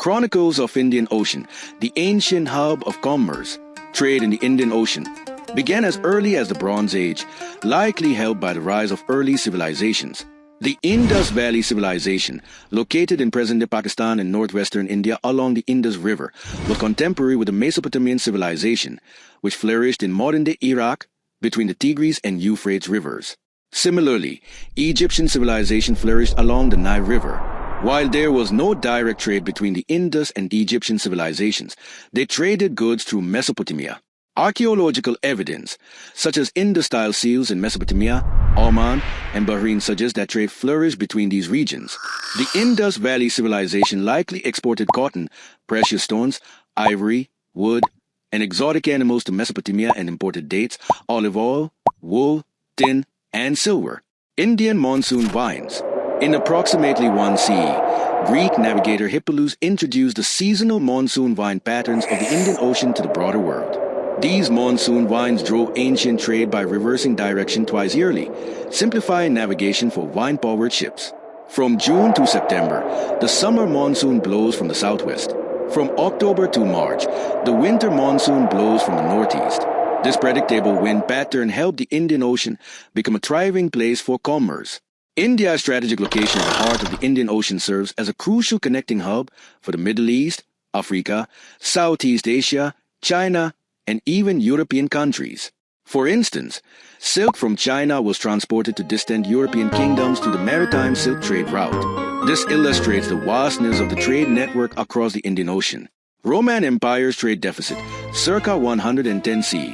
Chronicles of Indian Ocean, the ancient hub of commerce, trade in the Indian Ocean, began as early as the Bronze Age, likely helped by the rise of early civilizations. The Indus Valley Civilization, located in present-day Pakistan and northwestern India along the Indus River, was contemporary with the Mesopotamian civilization, which flourished in modern-day Iraq between the Tigris and Euphrates rivers. Similarly, Egyptian civilization flourished along the Nile River. While there was no direct trade between the Indus and Egyptian civilizations, they traded goods through Mesopotamia. Archaeological evidence, such as Indus-style seals in Mesopotamia, Oman, and Bahrain suggests that trade flourished between these regions. The Indus Valley Civilization likely exported cotton, precious stones, ivory, wood, and exotic animals to Mesopotamia and imported dates, olive oil, wool, tin, and silver. Indian monsoon vines. In approximately 1 CE, Greek navigator Hippolus introduced the seasonal monsoon vine patterns of the Indian Ocean to the broader world. These monsoon vines drove ancient trade by reversing direction twice yearly, simplifying navigation for vine-powered ships. From June to September, the summer monsoon blows from the southwest. From October to March, the winter monsoon blows from the northeast. This predictable wind pattern helped the Indian Ocean become a thriving place for commerce. India's strategic location at the heart of the Indian Ocean serves as a crucial connecting hub for the Middle East, Africa, Southeast Asia, China, and even European countries. For instance, silk from China was transported to distant European kingdoms through the maritime silk trade route. This illustrates the vastness of the trade network across the Indian Ocean. Roman Empire's trade deficit, circa 110 CE.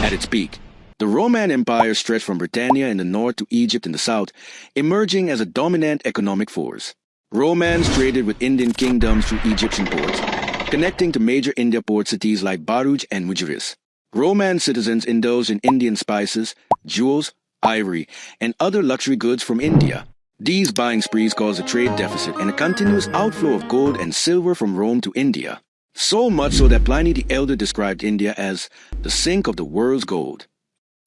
At its peak, the Roman Empire stretched from Britannia in the north to Egypt in the south, emerging as a dominant economic force. Romans traded with Indian kingdoms through Egyptian ports, connecting to major India port cities like Baruch and Mujaris. Roman citizens indulged in Indian spices, jewels, ivory, and other luxury goods from India. These buying sprees caused a trade deficit and a continuous outflow of gold and silver from Rome to India. So much so that Pliny the Elder described India as the sink of the world's gold.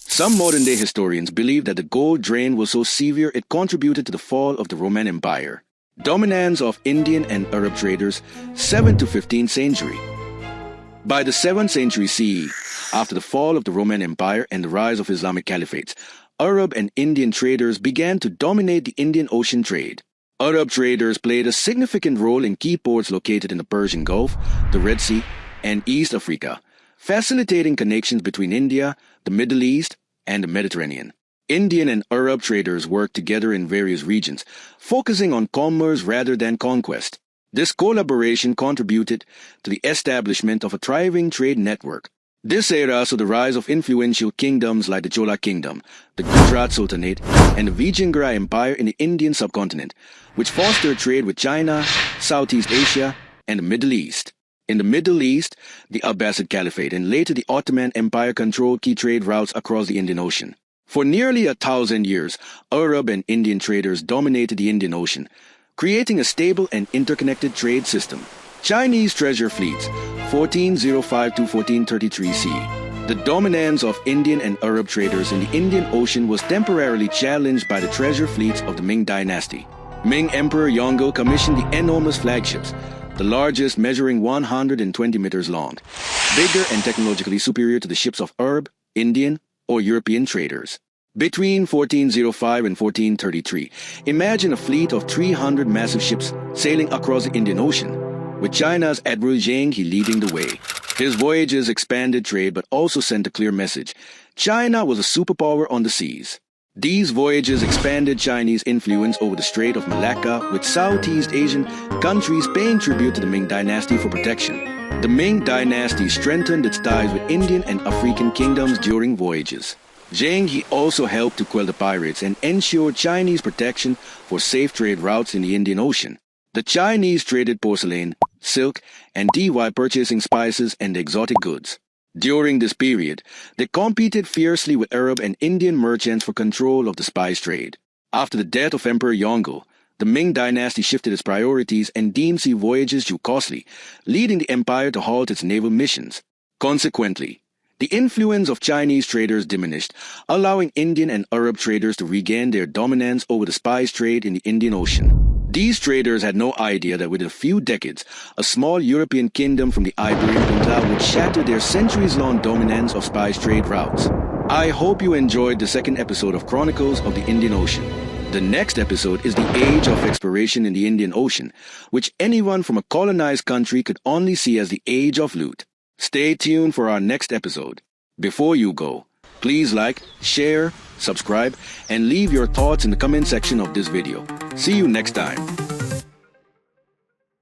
Some modern-day historians believe that the gold drain was so severe it contributed to the fall of the Roman Empire. Dominance of Indian and Arab traders, 7th to 15th century. By the 7th century CE, after the fall of the Roman Empire and the rise of Islamic caliphates, Arab and Indian traders began to dominate the Indian Ocean trade. Arab traders played a significant role in key ports located in the Persian Gulf, the Red Sea, and East Africa, facilitating connections between India, the Middle East, and the Mediterranean. Indian and Arab traders worked together in various regions, focusing on commerce rather than conquest. This collaboration contributed to the establishment of a thriving trade network. This era saw the rise of influential kingdoms like the Chola Kingdom, the Gujarat Sultanate, and the Vijayanagra Empire in the Indian subcontinent, which fostered trade with China, Southeast Asia, and the Middle East. In the Middle East, the Abbasid Caliphate and later the Ottoman Empire controlled key trade routes across the Indian Ocean. For nearly 1,000 years, Arab and Indian traders dominated the Indian Ocean, creating a stable and interconnected trade system. Chinese treasure fleets, 1405 to 1433 CE. The dominance of Indian and Arab traders in the Indian Ocean was temporarily challenged by the treasure fleets of the Ming dynasty. Ming Emperor Yongle commissioned the enormous flagships, the largest measuring 120 meters long, bigger and technologically superior to the ships of Arab, Indian, or European traders. Between 1405 and 1433, imagine a fleet of 300 massive ships sailing across the Indian Ocean, with China's Admiral Zheng He leading the way. His voyages expanded trade but also sent a clear message: China was a superpower on the seas. These voyages expanded Chinese influence over the Strait of Malacca, with Southeast Asian countries paying tribute to the Ming dynasty for protection. The Ming dynasty strengthened its ties with Indian and African kingdoms during voyages. Zheng He also helped to quell the pirates and ensure Chinese protection for safe trade routes in the Indian Ocean. The Chinese traded porcelain, silk, and DY purchasing spices and exotic goods. During this period, they competed fiercely with Arab and Indian merchants for control of the spice trade. After the death of Emperor Yongle, the Ming dynasty shifted its priorities and deemed sea voyages too costly, leading the empire to halt its naval missions. Consequently, the influence of Chinese traders diminished, allowing Indian and Arab traders to regain their dominance over the spice trade in the Indian Ocean. These traders had no idea that within a few decades, a small European kingdom from the Iberian Peninsula would shatter their centuries-long dominance of spice trade routes. I hope you enjoyed the second episode of Chronicles of the Indian Ocean. The next episode is the age of exploration in the Indian Ocean, which anyone from a colonized country could only see as the age of loot. Stay tuned for our next episode. Before you go, please like, share, subscribe, and leave your thoughts in the comment section of this video. See you next time.